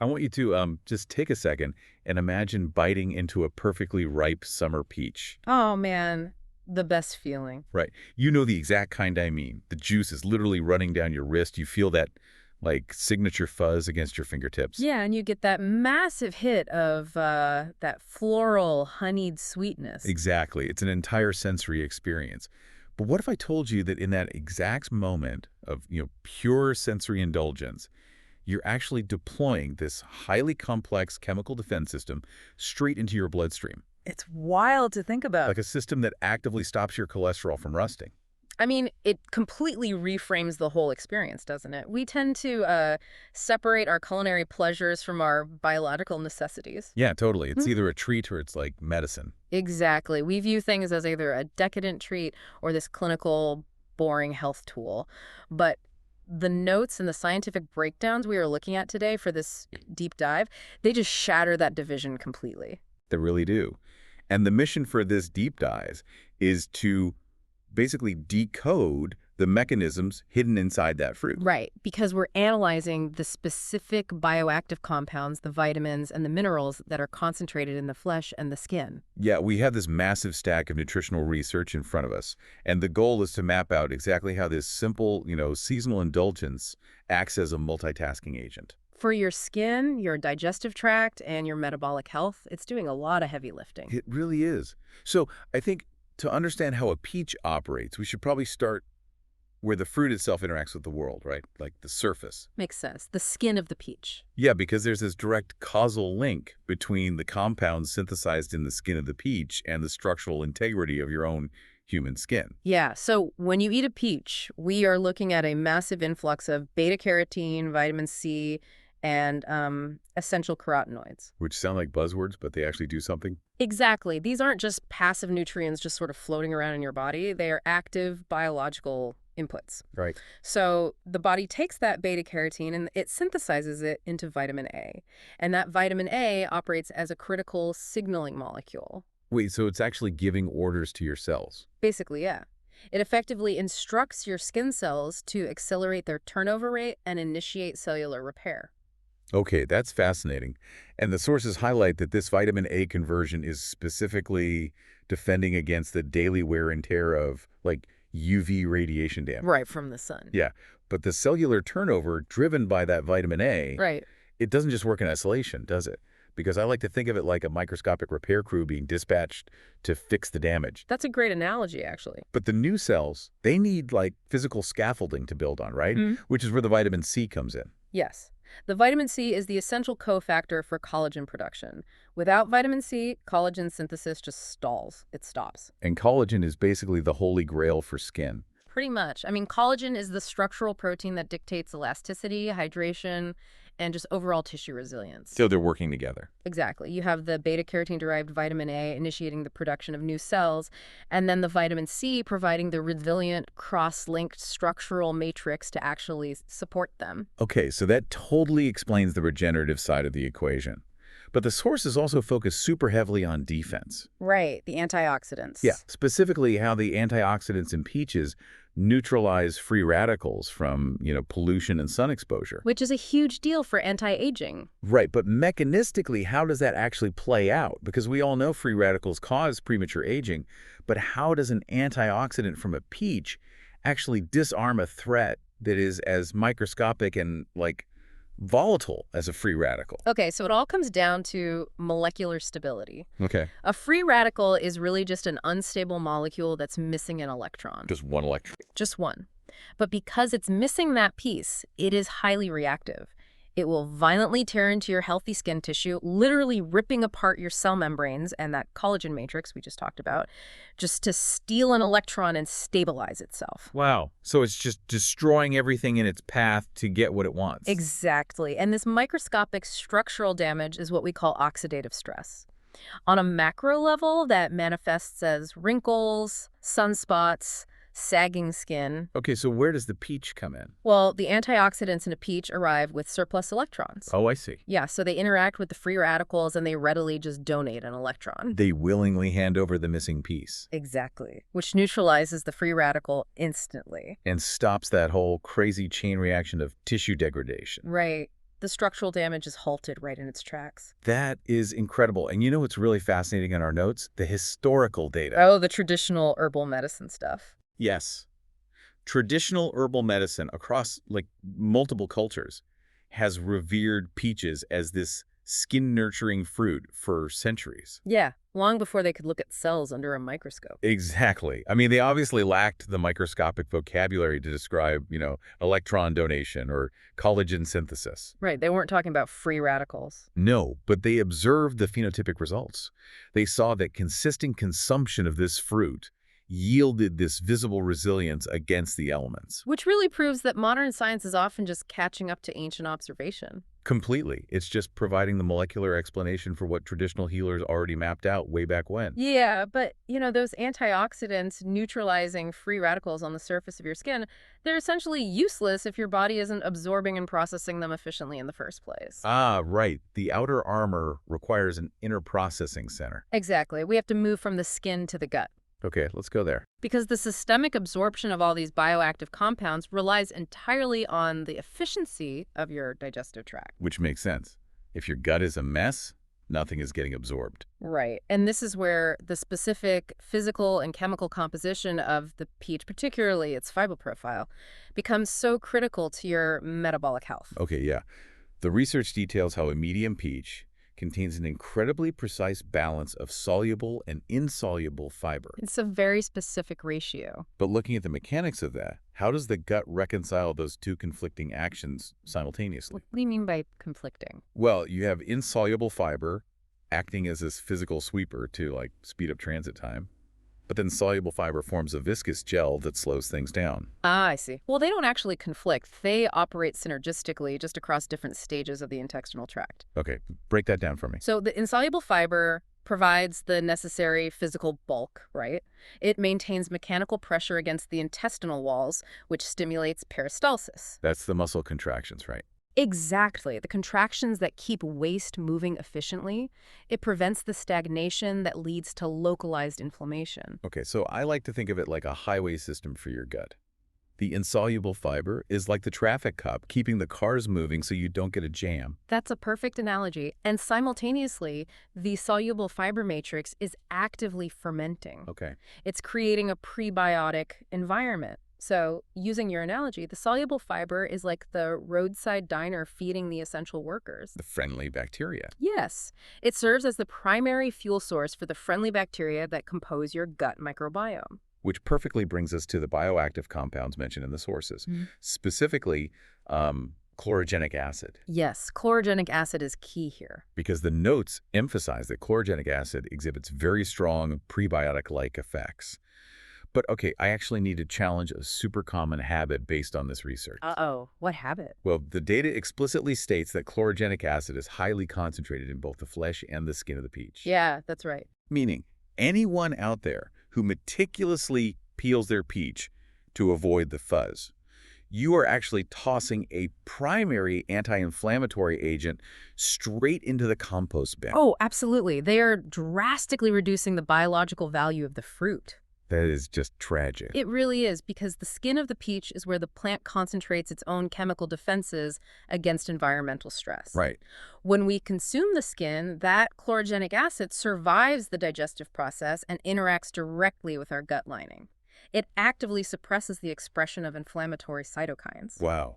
I want you to just take a second and imagine biting into a perfectly ripe summer peach. Oh man, the best feeling. Right. You know the exact kind I mean. The juice is literally running down your wrist. You feel that, like, signature fuzz against your fingertips. Yeah, and you get that massive hit of that floral, honeyed sweetness. Exactly. It's an entire sensory experience. But what if I told you that in that exact moment of, pure sensory indulgence, you're actually deploying this highly complex chemical defense system straight into your bloodstream, It's wild to think about. like a system that actively stops your cholesterol from rusting? I mean, it completely reframes the whole experience, doesn't it? We tend to separate our culinary pleasures from our biological necessities. Yeah, totally. It's Hmm? either a treat or it's like medicine. Exactly. We view things as either a decadent treat or this clinical, boring health tool. But the notes and the scientific breakdowns we are looking at today for this deep dive, they just shatter that division completely. They really do. And the mission for this deep dive is to basically decode the mechanisms hidden inside that fruit. Right, because we're analyzing the specific bioactive compounds, the vitamins and the minerals that are concentrated in the flesh and the skin. Yeah, we have this massive stack of nutritional research in front of us, and the goal is to map out exactly how this simple, seasonal indulgence acts as a multitasking agent. For your skin, your digestive tract, and your metabolic health, it's doing a lot of heavy lifting. It really is. So I think to understand how a peach operates, we should probably start where the fruit itself interacts with the world, right? Like the surface. Makes sense. The skin of the peach. Yeah, because there's this direct causal link between the compounds synthesized in the skin of the peach and the structural integrity of your own human skin, Yeah, so when you eat a peach, we are looking at a massive influx of beta-carotene, vitamin C, and essential carotenoids. which sound like buzzwords, but they actually do something. Exactly. These aren't just passive nutrients just sort of floating around in your body. They are active biological inputs. Right. So the body takes that beta-carotene and it synthesizes it into vitamin A. And that vitamin A operates as a critical signaling molecule. Wait, so it's actually giving orders to your cells. Basically, yeah. It effectively instructs your skin cells to accelerate their turnover rate and initiate cellular repair. Okay, that's fascinating. And the sources highlight that this vitamin A conversion is specifically defending against the daily wear and tear of, like, UV radiation damage. Right, from the sun. Yeah, but the cellular turnover driven by that vitamin A, Right. it doesn't just work in isolation, does it? Because I like to think of it like a microscopic repair crew being dispatched to fix the damage. That's a great analogy, actually. But the new cells, they need, like, physical scaffolding to build on, right? Mhm. Which is where the vitamin C comes in. Yes. The vitamin C is the essential cofactor for collagen production. Without vitamin C, collagen synthesis just stalls. It stops. And collagen is basically the holy grail for skin. Pretty much. I mean, collagen is the structural protein that dictates elasticity, hydration, and just overall tissue resilience. So they're working together. Exactly. You have the beta-carotene-derived vitamin A initiating the production of new cells, and then the vitamin C providing the resilient, cross-linked structural matrix to actually support them. Okay, so that totally explains the regenerative side of the equation. But the sources also focus super heavily on defense. Right, the antioxidants. Yeah, specifically how the antioxidants in peaches neutralize free radicals from, pollution and sun exposure. Which is a huge deal for anti-aging. Right, but mechanistically, how does that actually play out? Because we all know free radicals cause premature aging, but how does an antioxidant from a peach actually disarm a threat that is as microscopic and, like, volatile as a free radical? Okay, so it all comes down to molecular stability. Okay. A free radical is really just an unstable molecule that's missing an electron. Just one electron. Just one. But because it's missing that piece, it is highly reactive. It will violently tear into your healthy skin tissue, literally ripping apart your cell membranes and that collagen matrix we just talked about, just to steal an electron and stabilize itself. Wow. So it's just destroying everything in its path to get what it wants. Exactly. And this microscopic structural damage is what we call oxidative stress. On a macro level, that manifests as wrinkles, sunspots, sagging skin. Okay, so where does the peach come in? Well, the antioxidants in a peach arrive with surplus electrons. Oh, I see. Yeah, so they interact with the free radicals and they readily just donate an electron. They willingly hand over the missing piece Exactly. Which neutralizes the free radical instantly. and stops that whole crazy chain reaction of tissue degradation. Right. the structural damage is halted right in its tracks. That is incredible. And you know what's really fascinating in our notes? The historical data. Oh, the traditional herbal medicine stuff. Yes. Traditional herbal medicine across multiple cultures has revered peaches as this skin-nurturing fruit for centuries. Yeah, long before they could look at cells under a microscope. Exactly. I mean, they obviously lacked the microscopic vocabulary to describe, electron donation or collagen synthesis. Right, they weren't talking about free radicals. No, but they observed the phenotypic results. They saw that consistent consumption of this fruit yielded this visible resilience against the elements. Which really proves that modern science is often just catching up to ancient observation. Completely. It's just providing the molecular explanation for what traditional healers already mapped out way back when. Yeah, but, those antioxidants neutralizing free radicals on the surface of your skin, they're essentially useless if your body isn't absorbing and processing them efficiently in the first place. Ah, right. The outer armor requires an inner processing center. Exactly. We have to move from the skin to the gut. Okay, let's go there. Because the systemic absorption of all these bioactive compounds relies entirely on the efficiency of your digestive tract. Which makes sense. If your gut is a mess, nothing is getting absorbed. Right. And this is where the specific physical and chemical composition of the peach, particularly its fiber profile, becomes so critical to your metabolic health. Okay, yeah. The research details how a medium peach contains an incredibly precise balance of soluble and insoluble fiber. It's a very specific ratio. But looking at the mechanics of that, how does the gut reconcile those two conflicting actions simultaneously? What do you mean by conflicting? Well, you have insoluble fiber acting as this physical sweeper to speed up transit time. But then soluble fiber forms a viscous gel that slows things down. Ah, I see. Well, they don't actually conflict. They operate synergistically just across different stages of the intestinal tract. Okay, break that down for me. So the insoluble fiber provides the necessary physical bulk, right? It maintains mechanical pressure against the intestinal walls, which stimulates peristalsis. That's the muscle contractions, right? Exactly. The contractions that keep waste moving efficiently. It prevents the stagnation that leads to localized inflammation. Okay, so I like to think of it like a highway system for your gut. The insoluble fiber is like the traffic cop, keeping the cars moving so you don't get a jam. That's a perfect analogy. And simultaneously, the soluble fiber matrix is actively fermenting. Okay. It's creating a prebiotic environment. So, using your analogy, the soluble fiber is like the roadside diner feeding the essential workers. The friendly bacteria. Yes, it serves as the primary fuel source for the friendly bacteria that compose your gut microbiome. Which perfectly brings us to the bioactive compounds mentioned in the sources, specifically chlorogenic acid. Yes, chlorogenic acid is key here. Because the notes emphasize that chlorogenic acid exhibits very strong prebiotic-like effects. But okay, I actually need to challenge a super common habit based on this research. Uh-oh, what habit? Well, the data explicitly states that chlorogenic acid is highly concentrated in both the flesh and the skin of the peach. Yeah, that's right. Meaning, anyone out there who meticulously peels their peach to avoid the fuzz, you are actually tossing a primary anti-inflammatory agent straight into the compost bin. Oh, absolutely. They are drastically reducing the biological value of the fruit. That is just tragic. It really is, because the skin of the peach is where the plant concentrates its own chemical defenses against environmental stress. Right. When we consume the skin, that chlorogenic acid survives the digestive process and interacts directly with our gut lining. It actively suppresses the expression of inflammatory cytokines. Wow.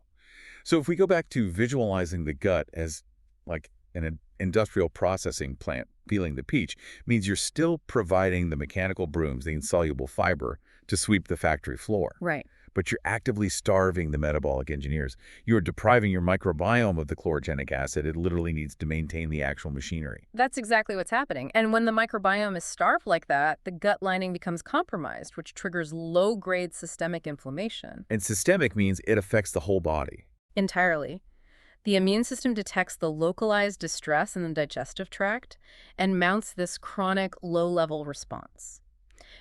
So if we go back to visualizing the gut as like an industrial processing plant peeling the peach, means you're still providing the mechanical brooms, the insoluble fiber, to sweep the factory floor. Right. But you're actively starving the metabolic engineers. You're depriving your microbiome of the chlorogenic acid it literally needs to maintain the actual machinery. That's exactly what's happening. And when the microbiome is starved like that, the gut lining becomes compromised, which triggers low-grade systemic inflammation. And systemic means it affects the whole body. Entirely. The immune system detects the localized distress in the digestive tract and mounts this chronic low-level response.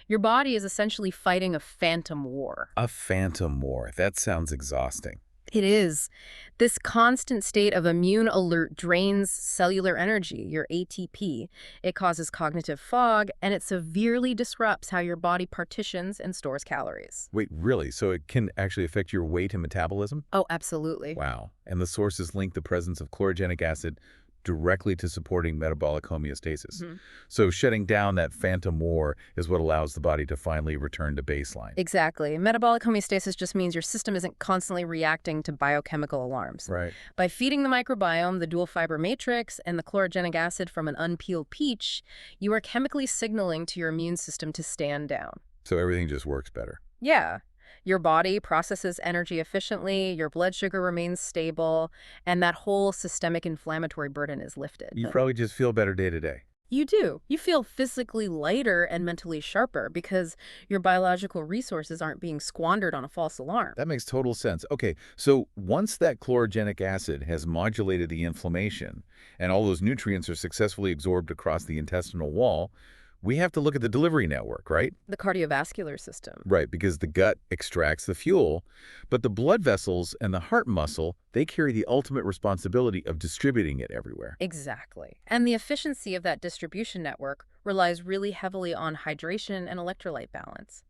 Your body is essentially fighting a phantom war. A phantom war. That sounds exhausting. It is. This constant state of immune alert drains cellular energy, your ATP. It causes cognitive fog, and it severely disrupts how your body partitions and stores calories. Wait, really? So it can actually affect your weight and metabolism? Oh, absolutely. Wow. And the sources link the presence of chlorogenic acid directly to supporting metabolic homeostasis. Mhm. So shutting down that phantom war is what allows the body to finally return to baseline. Exactly. Metabolic homeostasis just means your system isn't constantly reacting to biochemical alarms. Right. By feeding the microbiome the dual fiber matrix and the chlorogenic acid from an unpeeled peach, you are chemically signaling to your immune system to stand down. So everything just works better. Yeah. Your body processes energy efficiently, your blood sugar remains stable, and that whole systemic inflammatory burden is lifted. You probably just feel better day to day. You do. You feel physically lighter and mentally sharper because your biological resources aren't being squandered on a false alarm. That makes total sense. Okay, so once that chlorogenic acid has modulated the inflammation and all those nutrients are successfully absorbed across the intestinal wall, we have to look at the delivery network, right? The cardiovascular system. Right, because the gut extracts the fuel, but the blood vessels and the heart muscle, they carry the ultimate responsibility of distributing it everywhere. Exactly. And the efficiency of that distribution network relies really heavily on hydration and electrolyte balance,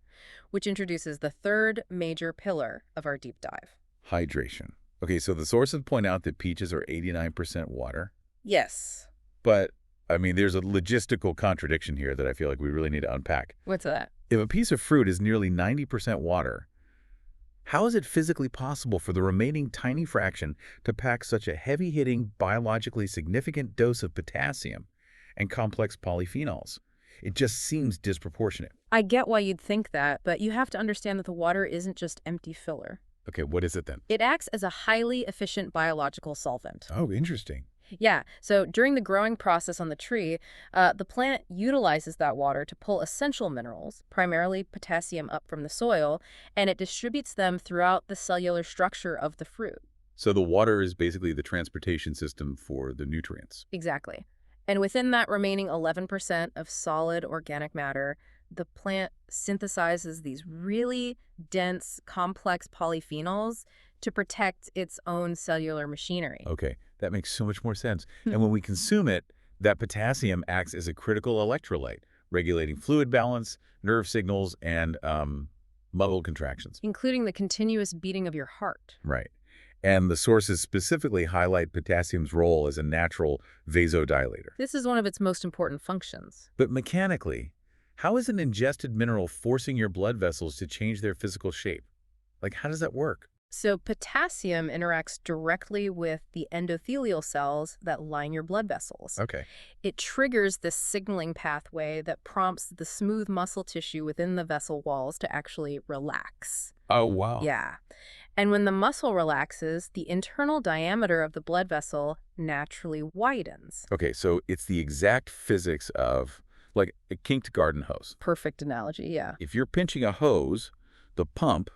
which introduces the third major pillar of our deep dive. Hydration. Okay, so the sources point out that peaches are 89% water, Yes. but I mean, there's a logistical contradiction here that I feel like we really need to unpack. What's that? If a piece of fruit is nearly 90% water, how is it physically possible for the remaining tiny fraction to pack such a heavy-hitting, biologically significant dose of potassium and complex polyphenols? It just seems disproportionate. I get why you'd think that, but you have to understand that the water isn't just empty filler. Okay, what is it then? It acts as a highly efficient biological solvent. Oh, interesting. Yeah, so during the growing process on the tree, the plant utilizes that water to pull essential minerals, primarily potassium, up from the soil, and it distributes them throughout the cellular structure of the fruit. So the water is basically the transportation system for the nutrients. Exactly. And within that remaining 11% of solid organic matter, the plant synthesizes these really dense, complex polyphenols to protect its own cellular machinery. Okay, that makes so much more sense. And when we consume it, that potassium acts as a critical electrolyte, regulating fluid balance, nerve signals, and muscle contractions. Including the continuous beating of your heart. Right. And the sources specifically highlight potassium's role as a natural vasodilator. This is one of its most important functions. But mechanically, how is an ingested mineral forcing your blood vessels to change their physical shape? Like, how does that work? So potassium interacts directly with the endothelial cells that line your blood vessels. Okay. It triggers this signaling pathway that prompts the smooth muscle tissue within the vessel walls to actually relax. Oh, wow. Yeah. And when the muscle relaxes, the internal diameter of the blood vessel naturally widens. Okay, so it's the exact physics of, like, a kinked garden hose. Perfect analogy, yeah. If you're pinching a hose, the pump,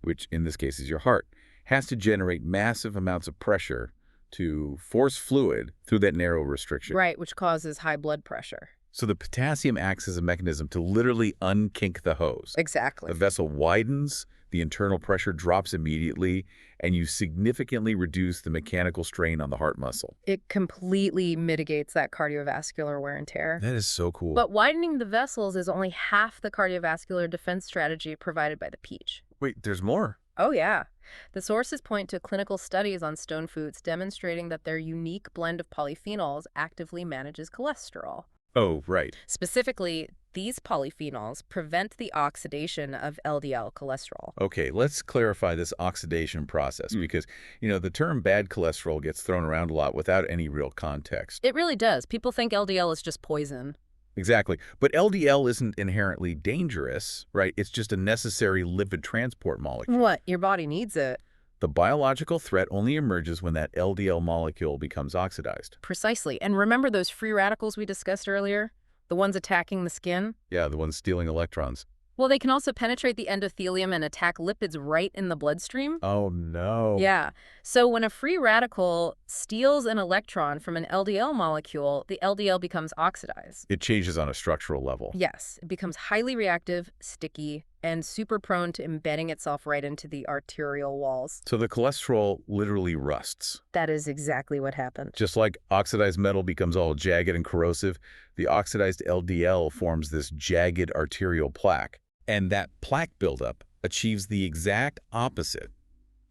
which in this case is your heart, has to generate massive amounts of pressure to force fluid through that narrow restriction. Right, which causes high blood pressure. So the potassium acts as a mechanism to literally unkink the hose. Exactly. The vessel widens, the internal pressure drops immediately, and you significantly reduce the mechanical strain on the heart muscle. It completely mitigates that cardiovascular wear and tear. That is so cool. But widening the vessels is only half the cardiovascular defense strategy provided by the peach. Wait, there's more? Oh, yeah. The sources point to clinical studies on stone fruits demonstrating that their unique blend of polyphenols actively manages cholesterol. Oh, right. Specifically, these polyphenols prevent the oxidation of LDL cholesterol. Okay, let's clarify this oxidation process because, the term bad cholesterol gets thrown around a lot without any real context. It really does. People think LDL is just poison. Exactly. But LDL isn't inherently dangerous, right? It's just a necessary lipid transport molecule. What? Your body needs it. The biological threat only emerges when that LDL molecule becomes oxidized. Precisely. And remember those free radicals we discussed earlier? The ones attacking the skin? Yeah, the ones stealing electrons. Well, they can also penetrate the endothelium and attack lipids right in the bloodstream. Oh, no. Yeah. So when a free radical steals an electron from an LDL molecule, the LDL becomes oxidized. It changes on a structural level. Yes. It becomes highly reactive, sticky, and super prone to embedding itself right into the arterial walls. So the cholesterol literally rusts. That is exactly what happened. Just like oxidized metal becomes all jagged and corrosive, the oxidized LDL forms this jagged arterial plaque. And that plaque buildup achieves the exact opposite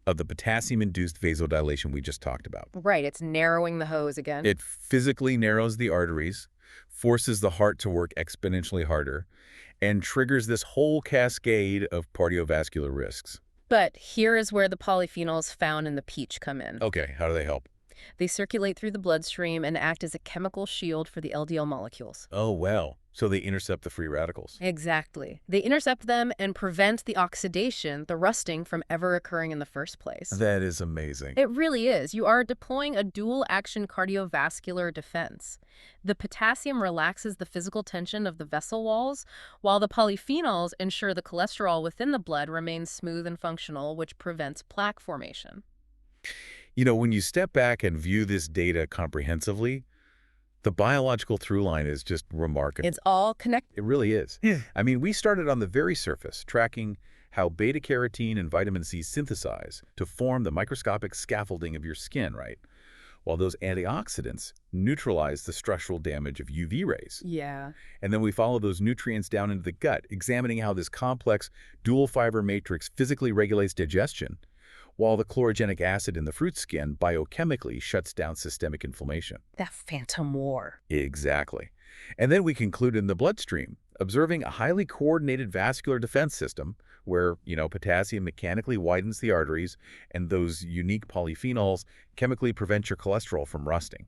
of the potassium-induced vasodilation we just talked about. Right, it's narrowing the hose again. It physically narrows the arteries, forces the heart to work exponentially harder, and triggers this whole cascade of cardiovascular risks. But here is where the polyphenols found in the peach come in. Okay, how do they help? They circulate through the bloodstream and act as a chemical shield for the LDL molecules. Oh, well. So they intercept the free radicals. Exactly. They intercept them and prevent the oxidation, the rusting, from ever occurring in the first place. That is amazing. It really is. You are deploying a dual-action cardiovascular defense. The potassium relaxes the physical tension of the vessel walls, while the polyphenols ensure the cholesterol within the blood remains smooth and functional, which prevents plaque formation. You know, when you step back and view this data comprehensively, the biological through line is just remarkable. It's all connected. It really is. Yeah. I mean, we started on the very surface, tracking how beta-carotene and vitamin C synthesize to form the microscopic scaffolding of your skin, right? While those antioxidants neutralize the structural damage of UV rays. Yeah. And then we follow those nutrients down into the gut, examining how this complex dual-fiber matrix physically regulates digestion, while the chlorogenic acid in the fruit skin biochemically shuts down systemic inflammation. That phantom war. Exactly. And then we conclude in the bloodstream, observing a highly coordinated vascular defense system where, potassium mechanically widens the arteries and those unique polyphenols chemically prevent your cholesterol from rusting.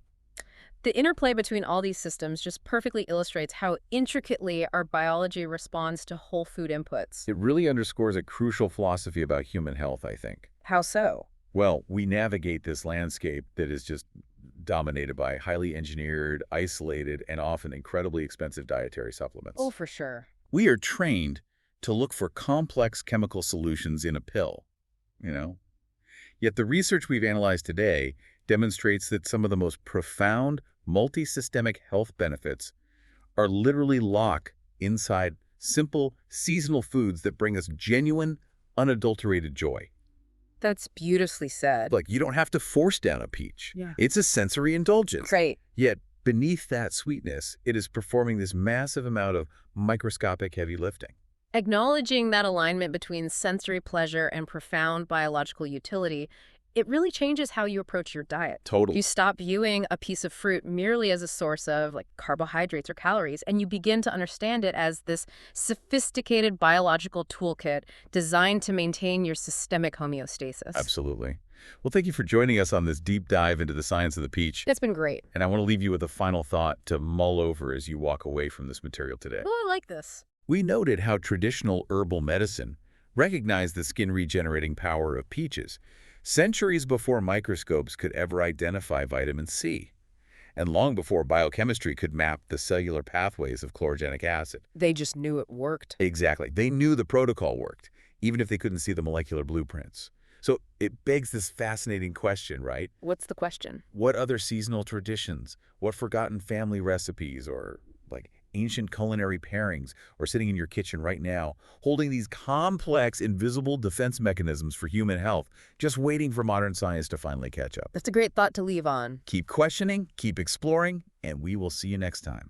The interplay between all these systems just perfectly illustrates how intricately our biology responds to whole food inputs. It really underscores a crucial philosophy about human health, I think. How so? Well, we navigate this landscape that is just dominated by highly engineered, isolated, and often incredibly expensive dietary supplements. Oh, for sure. We are trained to look for complex chemical solutions in a pill, Yet the research we've analyzed today demonstrates that some of the most profound multi-systemic health benefits are literally locked inside simple, seasonal foods that bring us genuine, unadulterated joy. That's beautifully said. Like, you don't have to force down a peach. Yeah. It's a sensory indulgence. Great. Yet, beneath that sweetness, it is performing this massive amount of microscopic heavy lifting. Acknowledging that alignment between sensory pleasure and profound biological utility, it really changes how you approach your diet. Totally. You stop viewing a piece of fruit merely as a source of carbohydrates or calories, and you begin to understand it as this sophisticated biological toolkit designed to maintain your systemic homeostasis. Absolutely. Well, thank you for joining us on this deep dive into the science of the peach. That's been great. And I want to leave you with a final thought to mull over as you walk away from this material today. Oh, I like this. We noted how traditional herbal medicine recognized the skin-regenerating power of peaches centuries before microscopes could ever identify vitamin C, and long before biochemistry could map the cellular pathways of chlorogenic acid. They just knew it worked. Exactly. They knew the protocol worked, even if they couldn't see the molecular blueprints. So it begs this fascinating question, right? What's the question? What other seasonal traditions, what forgotten family recipes, or ancient culinary pairings are sitting in your kitchen right now, holding these complex, invisible defense mechanisms for human health, just waiting for modern science to finally catch up? That's a great thought to leave on. Keep questioning, keep exploring, and we will see you next time.